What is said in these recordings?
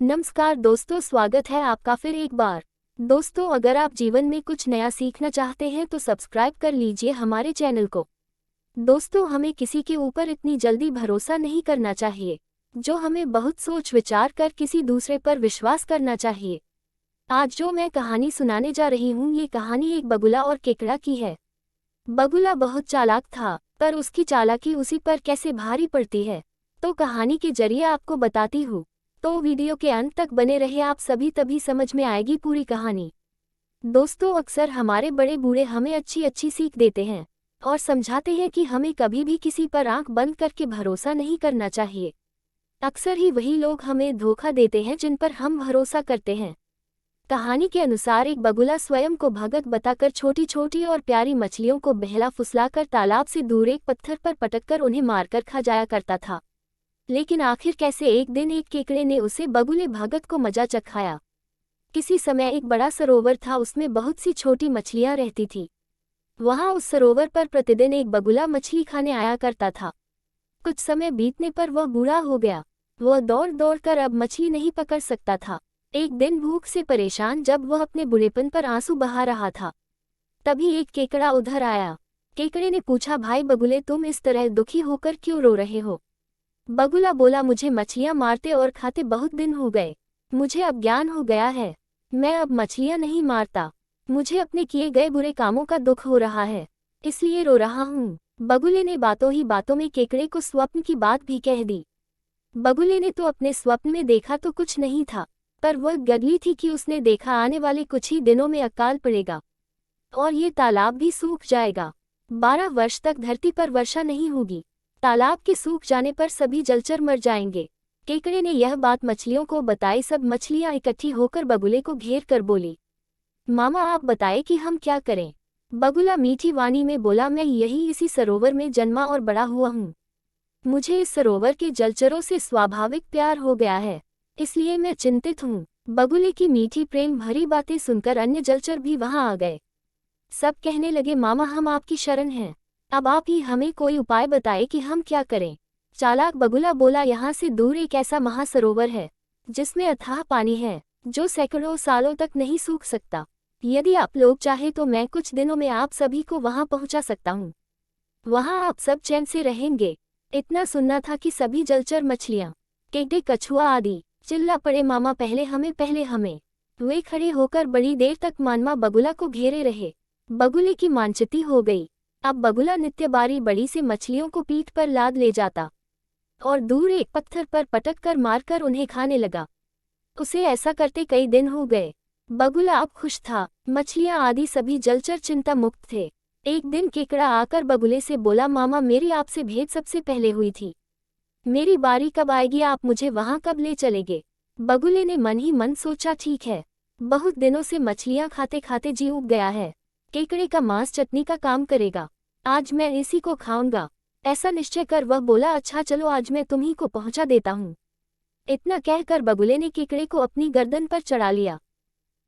नमस्कार दोस्तों, स्वागत है आपका फिर एक बार। दोस्तों, अगर आप जीवन में कुछ नया सीखना चाहते हैं तो सब्सक्राइब कर लीजिए हमारे चैनल को। दोस्तों, हमें किसी के ऊपर इतनी जल्दी भरोसा नहीं करना चाहिए, जो हमें बहुत सोच विचार कर किसी दूसरे पर विश्वास करना चाहिए। आज जो मैं कहानी सुनाने जा रही हूँ, ये कहानी एक बगुला और केकड़ा की है। बगुला बहुत चालाक था, पर उसकी चालाकी उसी पर कैसे भारी पड़ती है, तो कहानी के जरिए आपको बताती हूँ। तो वीडियो के अंत तक बने रहे आप सभी, तभी समझ में आएगी पूरी कहानी। दोस्तों, अक्सर हमारे बड़े बूढ़े हमें अच्छी अच्छी सीख देते हैं और समझाते हैं कि हमें कभी भी किसी पर आंख बंद करके भरोसा नहीं करना चाहिए। अक्सर ही वही लोग हमें धोखा देते हैं जिन पर हम भरोसा करते हैं। कहानी के अनुसार एक बगुला स्वयं को भगत बताकर छोटी छोटी और प्यारी मछलियों को बहला फुसलाकर तालाब से दूर एक पत्थर पर पटककर उन्हें मारकर खा जाया करता था। लेकिन आखिर कैसे एक दिन एक केकड़े ने उसे बगुले भगत को मजा चखाया। किसी समय एक बड़ा सरोवर था, उसमें बहुत सी छोटी मछलियां रहती थी। वहां उस सरोवर पर प्रतिदिन एक बगुला मछली खाने आया करता था। कुछ समय बीतने पर वह बूढ़ा हो गया। वह दौड़ दौड़ कर अब मछली नहीं पकड़ सकता था। एक दिन भूख से परेशान जब वह अपने बूढ़ेपन पर आंसू बहा रहा था, तभी एक केकड़ा उधर आया। केकड़े ने पूछा, भाई बगुले, तुम इस तरह दुखी होकर क्यों रो रहे हो? बगुला बोला, मुझे मछलियां मारते और खाते बहुत दिन हो गए। मुझे अब ज्ञान हो गया है। मैं अब मछलियां नहीं मारता। मुझे अपने किए गए बुरे कामों का दुख हो रहा है, इसलिए रो रहा हूँ। बगुले ने बातों ही बातों में केकड़े को स्वप्न की बात भी कह दी। बगुले ने तो अपने स्वप्न में देखा तो कुछ नहीं था, पर वह गदली थी कि उसने देखा आने वाले कुछ ही दिनों में अकाल पड़ेगा और ये तालाब भी सूख जाएगा। 12 वर्ष तक धरती पर वर्षा नहीं होगी। तालाब के सूख जाने पर सभी जलचर मर जाएंगे। केकड़े ने यह बात मछलियों को बताई। सब मछलियां इकट्ठी होकर बगुले को घेर कर बोली, मामा आप बताएं कि हम क्या करें? बगुला मीठी वाणी में बोला, मैं यही इसी सरोवर में जन्मा और बड़ा हुआ हूँ। मुझे इस सरोवर के जलचरों से स्वाभाविक प्यार हो गया है, इसलिए मैं चिंतित हूँ। बगुले की मीठी प्रेम भरी बातें सुनकर अन्य जलचर भी वहां आ गए। सब कहने लगे, मामा हम आपकी शरण हैं, अब आप ही हमें कोई उपाय बताएं कि हम क्या करें। चालाक बगुला बोला, यहाँ से दूर एक ऐसा महासरोवर है जिसमें अथाह पानी है, जो सैकड़ों सालों तक नहीं सूख सकता। यदि आप लोग चाहे तो मैं कुछ दिनों में आप सभी को वहां पहुंचा सकता हूँ। वहां आप सब चैन से रहेंगे। इतना सुनना था कि सभी जलचर मछलियां, केकड़े, कछुआ आदि चिल्ला पड़े, मामा पहले हमें, पहले हमें। वे खड़े होकर बड़ी देर तक मानवा बगुला को घेरे रहे। बगुले की मानचिती हो गई। अब बगुला नित्य बारी बड़ी से मछलियों को पीठ पर लाद ले जाता और दूर एक पत्थर पर पटक कर मारकर उन्हें खाने लगा। उसे ऐसा करते कई दिन हो गए। बगुला अब खुश था। मछलियां आदि सभी जलचर चिंता मुक्त थे। एक दिन केकड़ा आकर बगुले से बोला, मामा मेरी आपसे भेंट सबसे पहले हुई थी। मेरी बारी कब आएगी? आप मुझे वहां कब ले चलेंगे? बगुले ने मन ही मन सोचा, ठीक है, बहुत दिनों से मछलियां खाते खाते जी उब गया है। केकड़े का मांस चटनी का काम करेगा। आज मैं इसी को खाऊंगा। ऐसा निश्चय कर वह बोला, अच्छा चलो आज मैं तुम्ही को पहुंचा देता हूँ। इतना कहकर बगुले ने केकड़े को अपनी गर्दन पर चढ़ा लिया।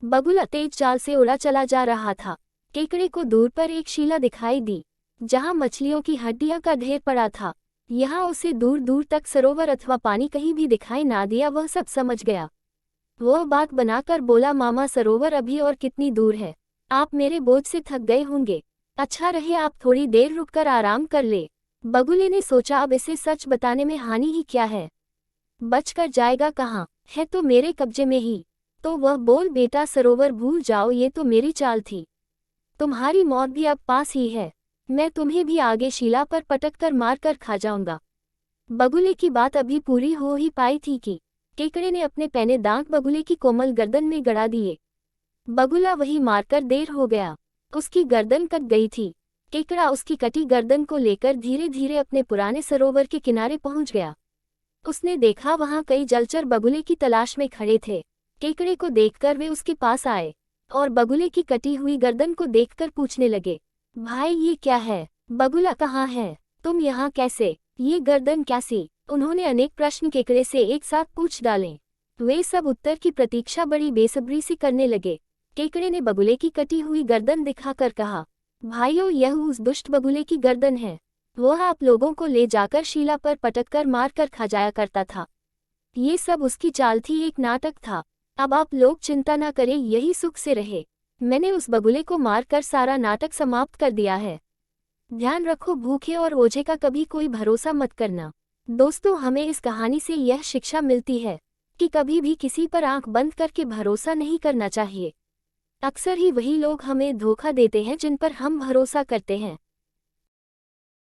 बगुला तेज चाल से उड़ा चला जा रहा था। केकड़े को दूर पर एक शिला दिखाई दी, जहां मछलियों की हड्डियां का ढेर पड़ा था। यहाँ उसे दूर दूर तक सरोवर अथवा पानी कहीं भी दिखाई ना दिया। वह सब समझ गया। वह बात बनाकर बोला, मामा सरोवर अभी और कितनी दूर है? आप मेरे बोझ से थक गए होंगे। अच्छा रहे आप थोड़ी देर रुककर आराम कर ले। बगुले ने सोचा, अब इसे सच बताने में हानि ही क्या है, बचकर जाएगा कहाँ, है तो मेरे कब्जे में ही। तो वह बोल, बेटा सरोवर भूल जाओ, ये तो मेरी चाल थी। तुम्हारी मौत भी अब पास ही है। मैं तुम्हें भी आगे शिला पर पटक कर मार कर खा जाऊंगा। बगुले की बात अभी पूरी हो ही पाई थी कि केकड़े ने अपने पैने दांत बगुले की कोमल गर्दन में गड़ा दिए। बगुला वही मारकर देर हो गया। उसकी गर्दन कट गई थी। केकड़ा उसकी कटी गर्दन को लेकर धीरे धीरे अपने पुराने सरोवर के किनारे पहुंच गया। उसने देखा वहां कई जलचर बगुले की तलाश में खड़े थे। केकड़े को देखकर वे उसके पास आए और बगुले की कटी हुई गर्दन को देखकर पूछने लगे, भाई ये क्या है? बगुला कहाँ है? तुम यहाँ कैसे? ये गर्दन कैसी? उन्होंने अनेक प्रश्न केकड़े से एक साथ पूछ डाले। वे सब उत्तर की प्रतीक्षा बड़ी बेसब्री से करने लगे। केकड़े ने बगुले की कटी हुई गर्दन दिखाकर कहा, भाइयों यह उस दुष्ट बगुले की गर्दन है। वह आप लोगों को ले जाकर शिला पर पटककर मार कर खा जाया करता था। ये सब उसकी चाल थी, एक नाटक था। अब आप लोग चिंता ना करें, यही सुख से रहे। मैंने उस बगुले को मारकर सारा नाटक समाप्त कर दिया है। ध्यान रखो, भूखे और ओझे का कभी कोई भरोसा मत करना। दोस्तों, हमें इस कहानी से यह शिक्षा मिलती है कि कभी भी किसी पर आंख बंद करके भरोसा नहीं करना चाहिए। अक्सर ही वही लोग हमें धोखा देते हैं जिन पर हम भरोसा करते हैं।